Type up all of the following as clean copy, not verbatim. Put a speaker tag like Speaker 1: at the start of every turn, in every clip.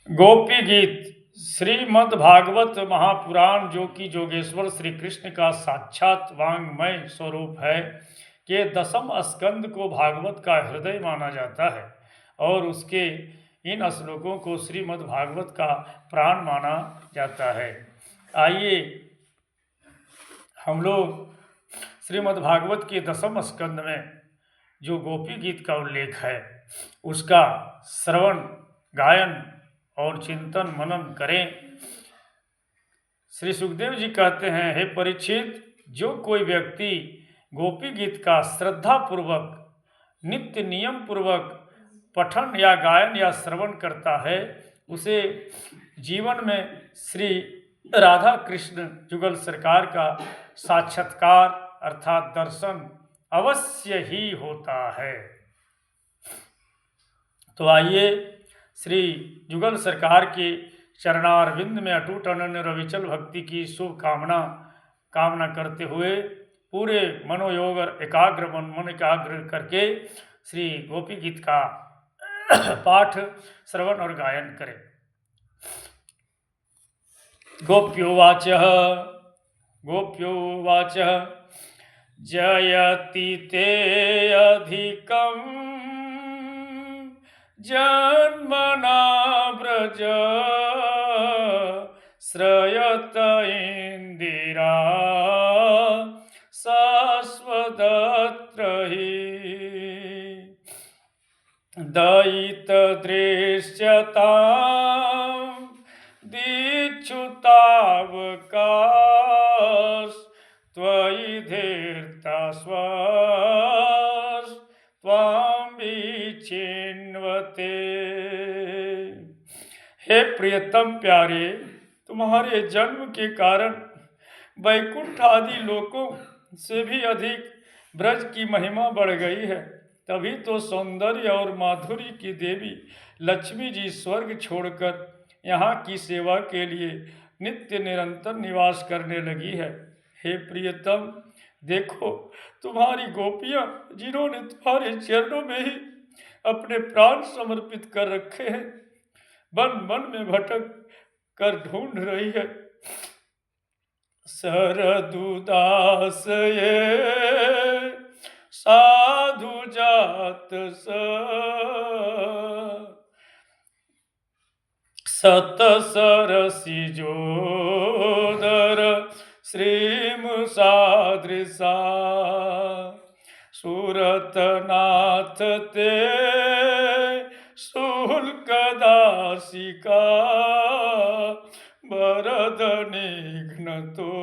Speaker 1: गोपी गीत श्रीमद् भागवत महापुराण, जो कि जोगेश्वर श्री कृष्ण का साक्षात वांग्मय स्वरूप है, के दसम स्कंद को भागवत का हृदय माना जाता है और उसके इन श्लोकों को श्रीमद् भागवत का प्राण माना जाता है। आइए हम लोग श्रीमद् भागवत के दसम स्कंद में जो गोपी गीत का उल्लेख है उसका श्रवण, गायन और चिंतन मनन करें। श्री सुखदेव जी कहते हैं, हे परीक्षित, जो कोई व्यक्ति गोपी गीत का श्रद्धा पूर्वक नित्य नियम पूर्वक पठन या गायन या श्रवण करता है, उसे जीवन में श्री राधा कृष्ण जुगल सरकार का साक्षात्कार अर्थात दर्शन अवश्य ही होता है। तो आइए श्री जुगल सरकार के चरणारविंद में अटूट अनन्य रविचल भक्ति की कामना करते हुए पूरे मनोयोग और मन एकाग्र करके श्री गोपी गीत का पाठ, श्रवण और गायन करें। गोप्योवाच जयति ते अधिकं जन्मना व्रज श्रयत इंदिरा शाश्वतत्र हि दयित दृश्यतां दीक्षुतावकाश त्वयि धीर्ता स्वास त्वां विचिन्वते। हे प्रियतम प्यारे, तुम्हारे जन्म के कारण वैकुंठ आदि लोकों से भी अधिक ब्रज की महिमा बढ़ गई है। तभी तो सौंदर्य और माधुर्य की देवी लक्ष्मी जी स्वर्ग छोड़कर यहाँ की सेवा के लिए नित्य निरंतर निवास करने लगी है। हे प्रियतम, देखो तुम्हारी गोपियाँ, जिन्होंने तुम्हारे चरणों में ही अपने प्राण समर्पित कर रखे हैं, वन वन में भटक कर ढूंढ रही है। सरदुदास ये साधु जात सत सरसी जोदर श्रीम सादृशा सूरतनाथ ते शुल्क दासिका वरद निघ्नतो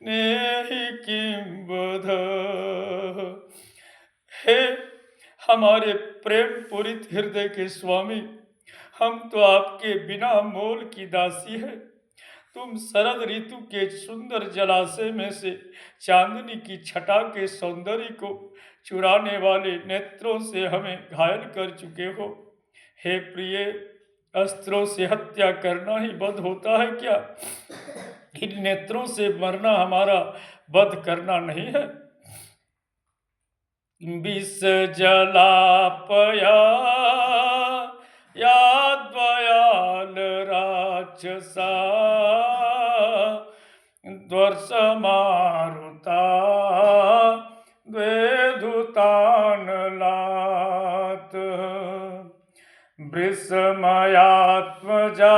Speaker 1: नेहि किंबध। हे हमारे प्रेम पूरित हृदय के स्वामी, हम तो आपके बिना मोल की दासी है। तुम शरद ऋतु के सुंदर जलाशय में से चांदनी की छटा के सौंदर्य को चुराने वाले नेत्रों से हमें घायल कर चुके हो। हे प्रिय, अस्त्रों से हत्या करना ही वध होता है क्या? इन नेत्रों से मरना हमारा वध करना नहीं है। विष जलापया याद्वयाल राक्षसा द्वर्षमारुता द्वेधुतानलात् वृषमयात्मजा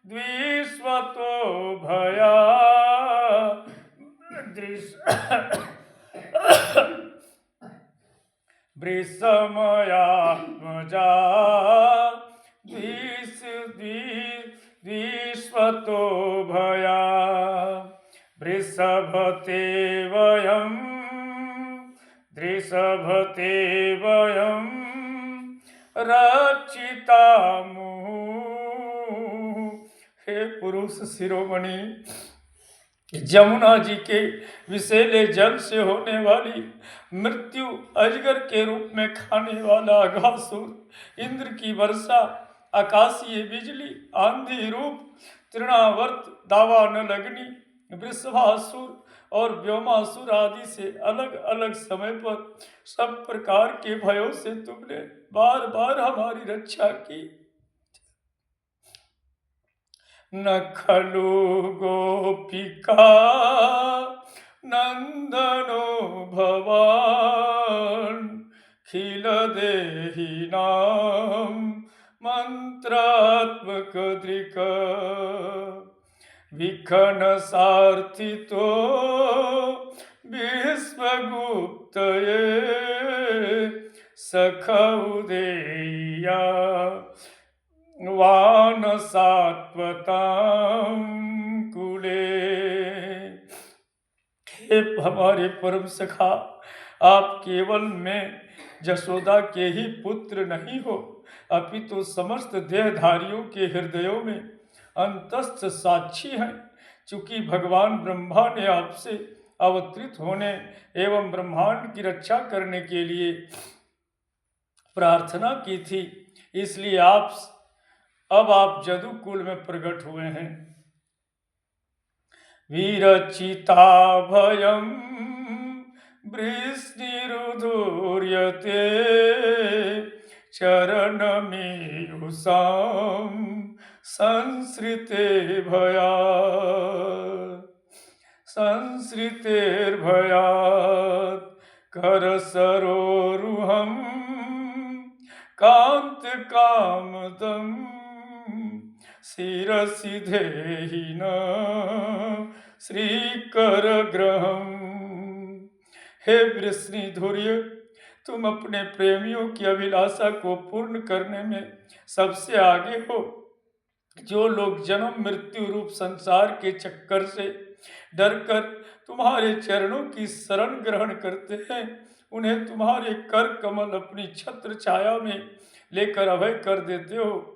Speaker 1: द्विस्वतो भया वृषमयात्मजा द्विस्वतो भया वृषभते वयं रक्षितामुः। हे पुरुष शिरोमणि, जमुना जी के विषैले जल से होने वाली मृत्यु अजगर के रूप में खाने वाला अघासुर, इंद्र की वर्षा, आकाशीय बिजली, आंधी रूप तृणावर्त, दावा न लगनी, वृषभासुर और व्योमासुर आदि से अलग अलग समय पर सब प्रकार के भयों से तुमने बार बार हमारी रक्षा की। न खलु गोपिका नंदनो भवान खिल देहि नाम मंत्रात्मक दृक विखन सार्थितो विश्वगुप्त सखौदेया वान सात्वतां कुले। हे हमारे परम सखा, आप केवल मैं जशोदा के ही पुत्र नहीं हो, अपितु समस्त देहधारियों के हृदयों में अंतस्थ साक्षी हैं। चूंकि भगवान ब्रह्मा ने आपसे अवतरित होने एवं ब्रह्मांड की रक्षा करने के लिए प्रार्थना की थी, इसलिए अब आप जदुकुल में प्रकट हुए हैं। वीरचिता भयं वृष्णिरुधूर्यते चरणमीयुषां संसृते संसृतेर्भयात् करसरोरुहं कान्तकामदं शिरसि देहि न श्रीकरग्रहम्। हे वृष्णिधुर्य, तुम अपने प्रेमियों की अभिलाषा को पूर्ण करने में सबसे आगे हो। जो लोग जन्म मृत्यु रूप संसार के चक्कर से डरकर तुम्हारे चरणों की शरण ग्रहण करते हैं, उन्हें तुम्हारे कर कमल अपनी छत्र छाया में लेकर अभय कर देते हो।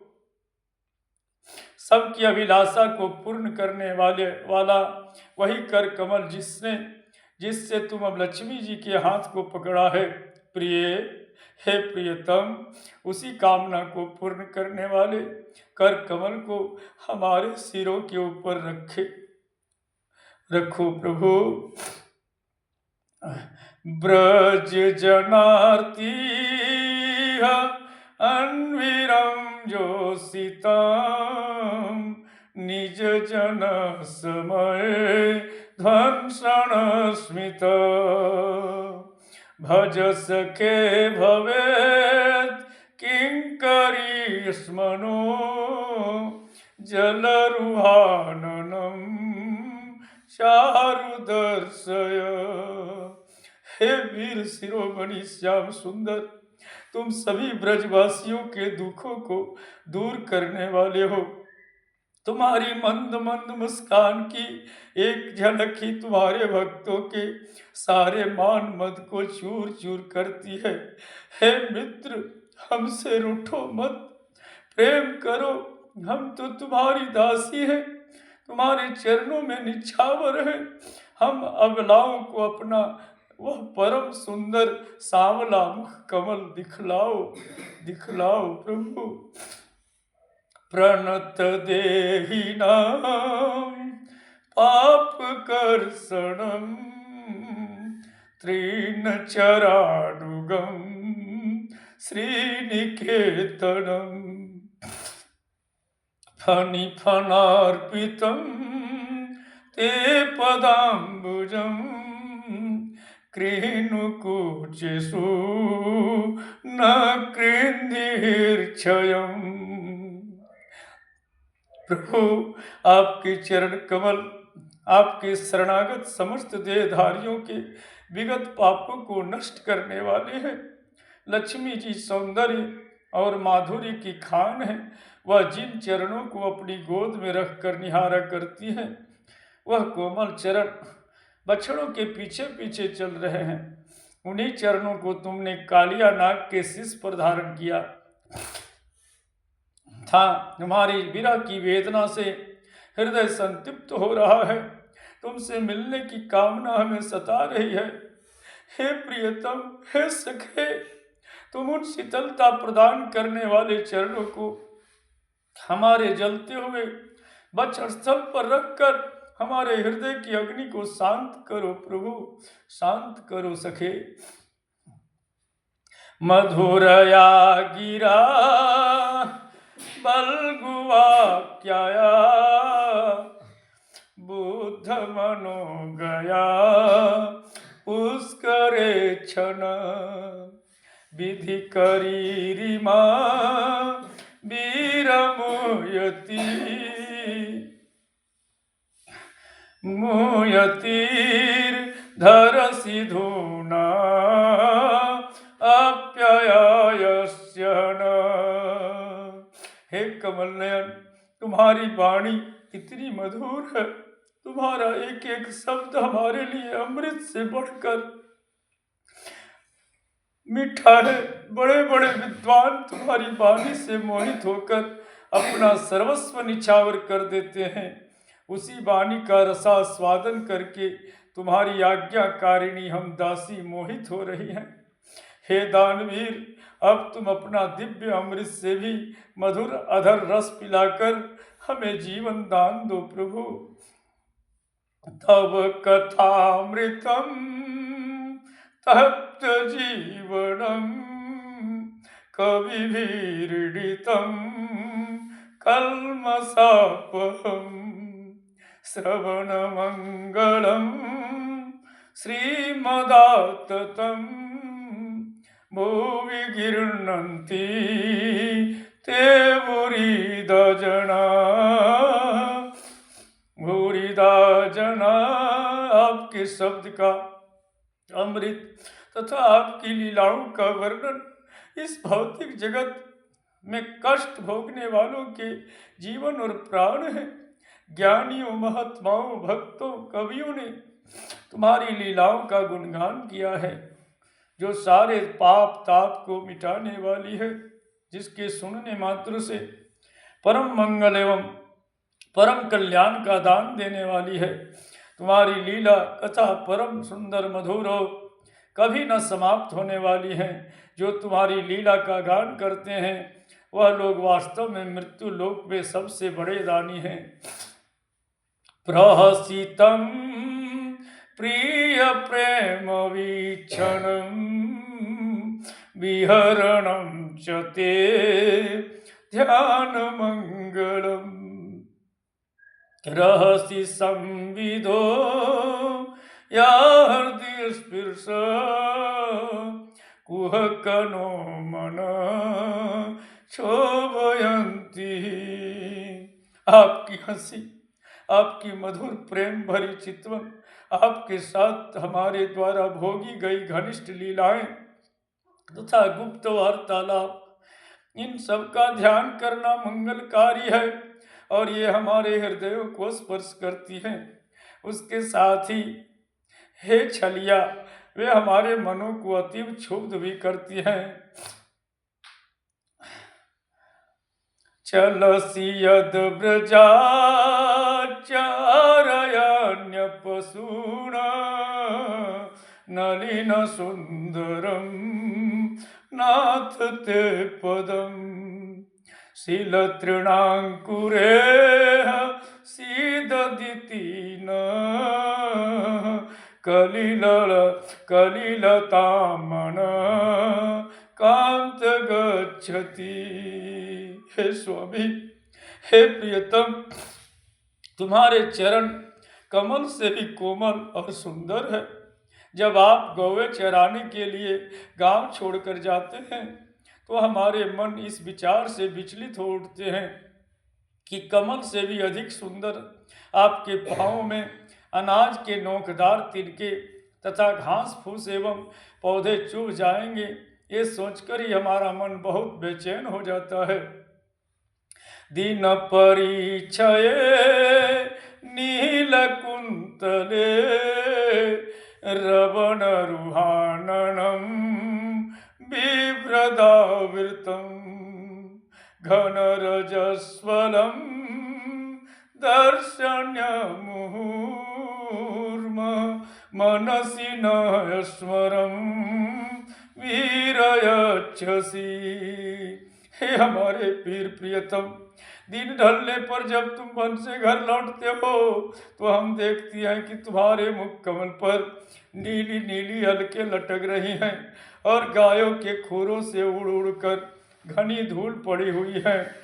Speaker 1: सबकी अभिलाषा को पूर्ण करने वाला वही कर कमल जिससे तुम अब लक्ष्मी जी के हाथ को पकड़ा है। प्रिय, हे प्रियतम, उसी कामना को पूर्ण करने वाले कर कमल को हमारे सिरों के ऊपर रखो प्रभु। ब्रज जनार्ती अन्वीरम जोषितां निज जन समय ध्वंसन स्मित भज सखे भवेत् किंकरी स्मनो जलरुहाननं चारु दर्शय। हे वीर शिरोमणि श्याम सुंदर, तुम सभी ब्रजवासियों के दुखों को दूर करने वाले हो। तुम्हारी मंद मंद मुस्कान की एक झलक ही तुम्हारे भक्तों के सारे मान मद को चूर चूर करती है। हे मित्र, हमसे रूठो मत, प्रेम करो, हम तो तुम्हारी दासी हैं, तुम्हारे चरणों में निछावर है। हम अबलाओं को अपना वह परम सुंदर सांवला मुख कमल दिखलाओ प्रभु। प्रणत देहि नाम पाप कर्षणम तृण चरानुगम श्रीनिकेतनम फणिफणार्पितं ते पदाम्बुजं कृणुकुचेषु न कृन्धिर्क्षयम्। प्रभु, आपके चरण कमल आपके शरणागत समस्त देहधारियों के विगत पापों को नष्ट करने वाले हैं। लक्ष्मी जी सौंदर्य और माधुर्य की खान है। वह जिन चरणों को अपनी गोद में रखकर निहारा करती हैं, वह कोमल चरण बछड़ों के पीछे पीछे चल रहे हैं। उन्हीं चरणों को तुमने कालिया नाग के शीश पर धारण किया था। तुम्हारी विरह की वेदना से हृदय संतृप्त हो रहा है। तुमसे मिलने की कामना हमें सता रही है। हे प्रियतम, हे सखे, तुम उन शीतलता प्रदान करने वाले चरणों को हमारे जलते हुए वक्षस्थल पर रखकर हमारे हृदय की अग्नि को शांत करो प्रभु, शांत करो सखे। मधुरया गिरा बल्गुवाक्याया बुद्ध मनो गया पुष्करे क्षण विधि करीरिमा वीर मुयतीर धरसि धूना अप्ययायस्य न। हे कमल नयन, तुम्हारी वाणी इतनी मधुर है, तुम्हारा एक एक शब्द हमारे लिए अमृत से बढ़कर मीठा है। बड़े बड़े विद्वान तुम्हारी वाणी से मोहित होकर अपना सर्वस्व निछावर कर देते हैं। उसी वाणी का रसास्वादन करके तुम्हारी आज्ञाकारिणी हम दासी मोहित हो रही हैं। हे दानवीर, अब तुम अपना दिव्य अमृत से भी मधुर अधर रस पिलाकर हमें जीवन दान दो प्रभु। तव कथामृतम तप्त जीवनम कविभिरीडितम कल्मषापहम श्रवणमंगलम श्रीमदाततं भुवि गृह्णन्ति ते भूरिदा जना। आपके शब्द का अमृत तथा आपकी लीलाओं का वर्णन इस भौतिक जगत में कष्ट भोगने वालों के जीवन और प्राण है। ज्ञानियों, महात्माओं, भक्तों, कवियों ने तुम्हारी लीलाओं का गुणगान किया है, जो सारे पाप ताप को मिटाने वाली है, जिसके सुनने मात्र से परम मंगल एवं परम कल्याण का दान देने वाली है। तुम्हारी लीला कथा परम सुंदर मधुर हो, कभी न समाप्त होने वाली है। जो तुम्हारी लीला का गान करते हैं वह लोग वास्तव में मृत्यु लोक में सबसे बड़े दानी हैं। प्रहसितं प्रिय प्रेम वीक्षणं विहरणं च ते ध्यानमङ्गलम् रहसि संविदो या हृदय स्पर्श कुहकनो मन शोभयन्ति। आपकी हंसी, आपकी मधुर प्रेम भरी चितवन, आपके साथ हमारे द्वारा भोगी गई घनिष्ठ लीलाएं तथा गुप्त वार्तालाप, इन सब का ध्यान करना मंगलकारी है और ये हमारे हृदयों को स्पर्श करती हैं। उसके साथ ही हे छलिया, वे हमारे मनों को अतीव क्षुब्ध भी करती हैं। चलसि यद व्रजाचारयान्य पशूना नलिन सुंदरम नाथ ते पदम शीलतृणांकुरे सीददिति न कलिलतामन कांत गच्छति। हे स्वामी, हे प्रियतम, तुम्हारे चरण कमल से भी कोमल और सुंदर है। जब आप गौवे चराने के लिए गांव छोड़कर जाते हैं तो हमारे मन इस विचार से विचलित हो उठते हैं कि कमल से भी अधिक सुंदर आपके पाँव में अनाज के नोकदार तिनके तथा घास फूस एवं पौधे चुभ जाएंगे। ये सोचकर ही हमारा मन बहुत बेचैन हो जाता है। दिन परिचये नील कुंतले रवण रुहाननम बिभ्रदावृतम घन रजस्वलम दर्शन्य मुहुर्म मनसि न स्मरम वीरयच्छसि। हे हमारे पीर प्रियतम, दिन ढलने पर जब तुम वन से घर लौटते हो तो हम देखती हैं कि तुम्हारे मुख कमल पर नीली नीली हलके लटक रही हैं और गायों के खुरों से उड़ उड़ कर घनी धूल पड़ी हुई है।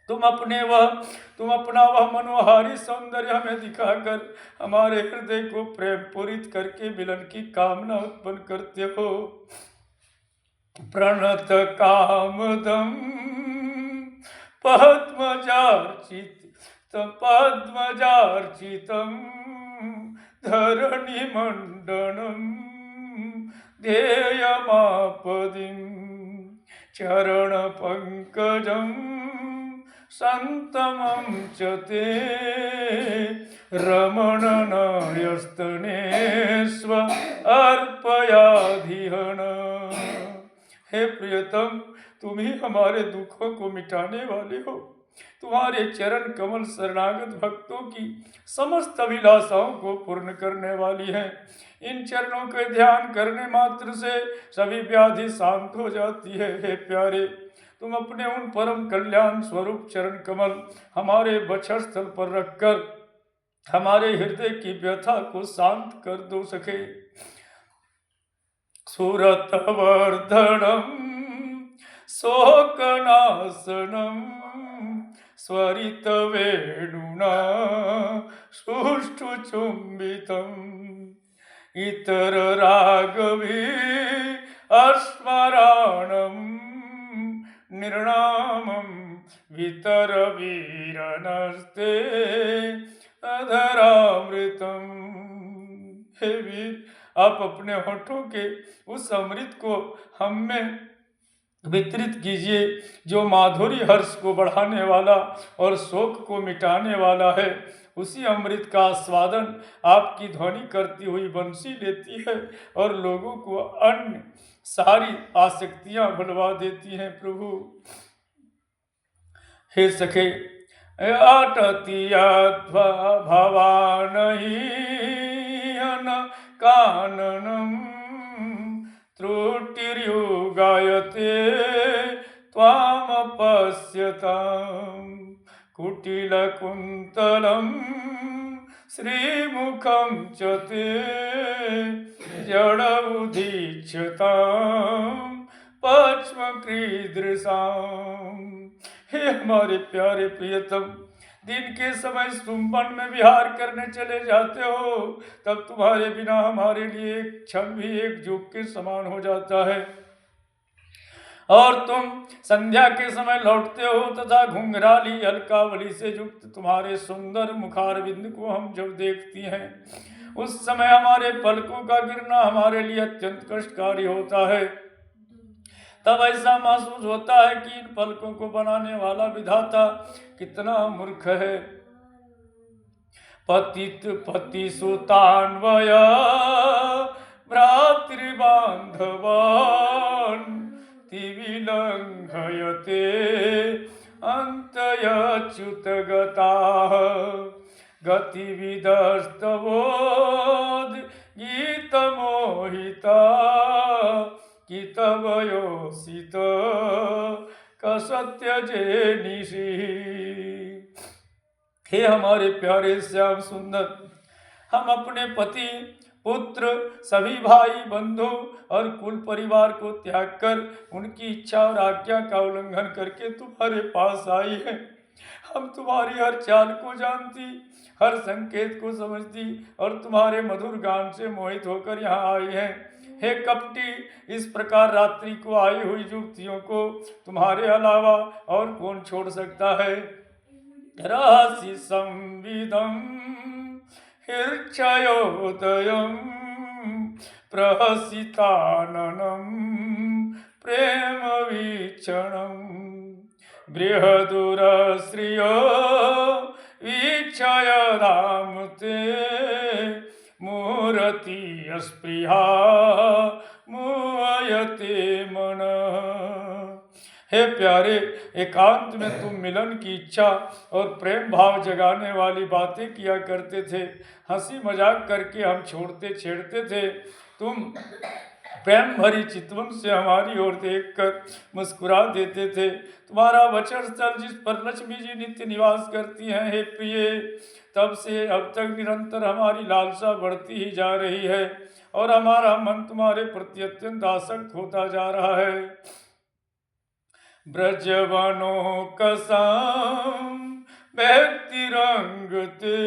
Speaker 1: तुम अपना वह मनोहारी सौंदर्य हमें दिखाकर हमारे हृदय को प्रेम पूरित करके मिलन की कामना उत्पन्न करते हो। प्रणत कामदम पद्मजार्चितम धरणि मंडनम ध्येयमापदिम चरण पंकजम संतमं च ते रमणनायस्तनेष्व अर्पयाधिहन। हे प्रियतम, तुम ही हमारे दुखों को मिटाने वाले हो। तुम्हारे चरण कमल शरणागत भक्तों की समस्त अभिलाषाओं को पूर्ण करने वाली हैं। इन चरणों के ध्यान करने मात्र से सभी व्याधि शांत हो जाती है। हे प्यारे, तुम अपने उन परम कल्याण स्वरूप चरण कमल हमारे वक्षस्थल पर रखकर हमारे हृदय की व्यथा को शांत कर दो सके। सुरतवर्धनम शोकनाशनम स्वरित वेणुना सुष्ठुचुंबितम इतर रागवी अस्मरणम निर्णामं वितर वीरनस्ते अधरामृतम। हे वीर, आप अपने होठों के उस अमृत को हम में वितरित कीजिए जो माधुरी हर्ष को बढ़ाने वाला और शोक को मिटाने वाला है। उसी अमृत का आस्वादन आपकी ध्वनि करती हुई बंसी लेती है और लोगों को अन्य सारी आसक्तियां भुलवा देती हैं। प्रभु हे सखे, अटतियाध्वा भवानहि काननम त्रुटिर्युगायते त्वाम पश्यताम कुटिलकुन्तलं श्रीमुखं च ते जडबुदीक्षतां पक्ष्मकीदृशाम्। हे हमारे प्यारे प्रियतम, दिन के समय तुम वन में विहार करने चले जाते हो, तब तुम्हारे बिना हमारे लिए एक क्षण भी एक युग के समान हो जाता है। और तुम संध्या के समय लौटते हो तथा घुंघराली अलकावली से युक्त तुम्हारे सुंदर मुखारविंद को हम जब देखती हैं, उस समय हमारे पलकों का गिरना हमारे लिए अत्यंत कष्टकारी होता है। तब ऐसा महसूस होता है कि इन पलकों को बनाने वाला विधाता कितना मूर्ख है। पतित पति सुतान्वय भ्रातृबान्धवान् तिविलङ्घयते अन्तयच्युतगताः गतिविदस्तवोद् गीतमोहिता कितवयोसित कसत्यजे निशि। हे हमारे प्यारे श्याम सुंदर, हम अपने पति पुत्र सभी भाई बंधु और कुल परिवार को त्याग कर उनकी इच्छा और आज्ञा का उल्लंघन करके तुम्हारे पास आई है। हम तुम्हारी हर चाल को जानती, हर संकेत को समझती और तुम्हारे मधुर गान से मोहित होकर यहाँ आई हैं। हे कपटी, इस प्रकार रात्रि को आई हुई युवतियों को तुम्हारे अलावा और कौन छोड़ सकता है। रहसि संविदं हिर्क्षयोदयं प्रहसिताननं प्रेम वीक्षणं बृहदुरश्रियो वीक्षय राम ते मूर्ति अस्पृहा मुयते मन। हे प्यारे, एकांत में तुम मिलन की इच्छा और प्रेम भाव जगाने वाली बातें किया करते थे। हंसी मजाक करके हम छोड़ते छेड़ते थे। तुम प्रेम भरी चितवन से हमारी ओर देखकर मुस्कुरा देते थे। तुम्हारा वचन स्थल जिस पर लक्ष्मी जी नित्य निवास करती हैं, हे प्रिय, तब से अब तक निरंतर हमारी लालसा बढ़ती ही जा रही है और हमारा मन तुम्हारे प्रति अत्यंत आसक्त होता जा रहा है। ब्रजवनों कसम व्यक्ति रंगते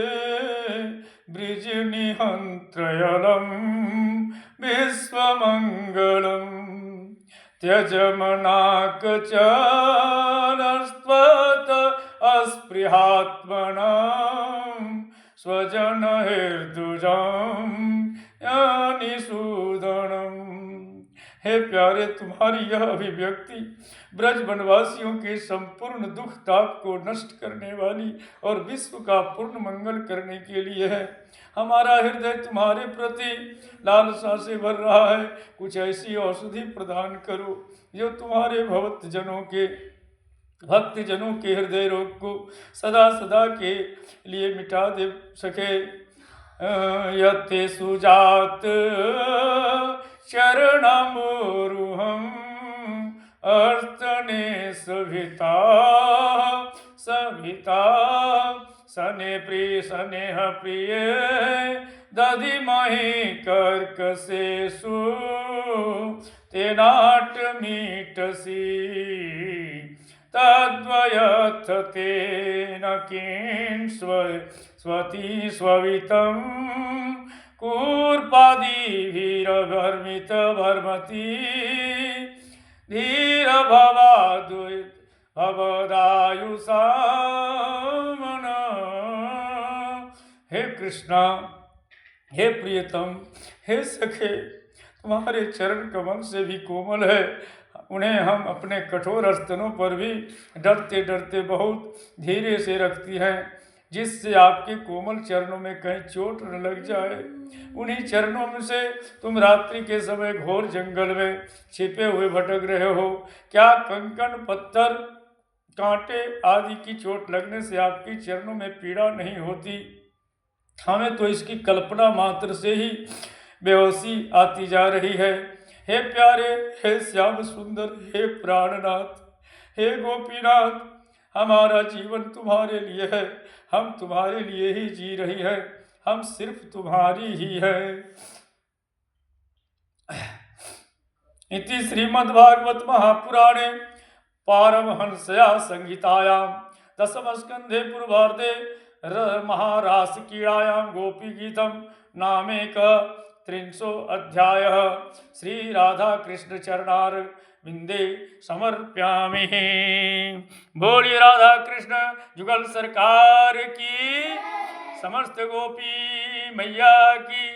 Speaker 1: ब्रिज निहंत्रयलम विश्वमंगलम त्यजमनाक चलस्त्वत अस्पृहात्मना स्वजन हृदुजम यानिसूदनम। हे प्यारे, तुम्हारी यह अभिव्यक्ति ब्रज वनवासियों के संपूर्ण दुख ताप को नष्ट करने वाली और विश्व का पूर्ण मंगल करने के लिए है। हमारा हृदय तुम्हारे प्रति लालसा से भर रहा है। कुछ ऐसी औषधि प्रदान करो जो तुम्हारे भक्त जनों के हृदय रोग को सदा सदा के लिए मिटा दे सके। यते सुजात चरणमोरुहम अर्तने सभिता सने प्रिय स्नेह प्रिय दधिमहि कर्कशेषु तेनाट मीटसी तद्वयथ तेन किं स्वती स्ववितं कूर्पादिभिरभर्मित भर्मति धीर भवदायुषा मन। हे कृष्णा, हे प्रियतम, हे सखे, तुम्हारे चरण कमल से भी कोमल है। उन्हें हम अपने कठोर स्तनों पर भी डरते डरते बहुत धीरे से रखती हैं, जिससे आपके कोमल चरणों में कहीं चोट न लग जाए। उन्हीं चरणों में से तुम रात्रि के समय घोर जंगल में छिपे हुए भटक रहे हो। क्या कंकड़ पत्थर कांटे आदि की चोट लगने से आपकी चरणों में पीड़ा नहीं होती? हमें तो इसकी कल्पना मात्र से ही बेहोशी आती जा रही है। हे प्यारे, हे श्याम सुंदर, हे प्राणनाथ, हे गोपीनाथ, हमारा जीवन तुम्हारे लिए है। हम तुम्हारे लिए ही जी रही है। हम सिर्फ तुम्हारी ही है। इति श्रीमद्भागवत महापुराणे पारमहंस्या संहितायां दशमस्कंधे पूर्वार्धे महारासक्रीडायां गोपीगीतं नामेक 300 अध्यायः श्री राधा कृष्ण चरणारविंदे समर्पयामि। बोलिए राधा कृष्ण जुगल सरकार की, समस्त गोपी मैया की।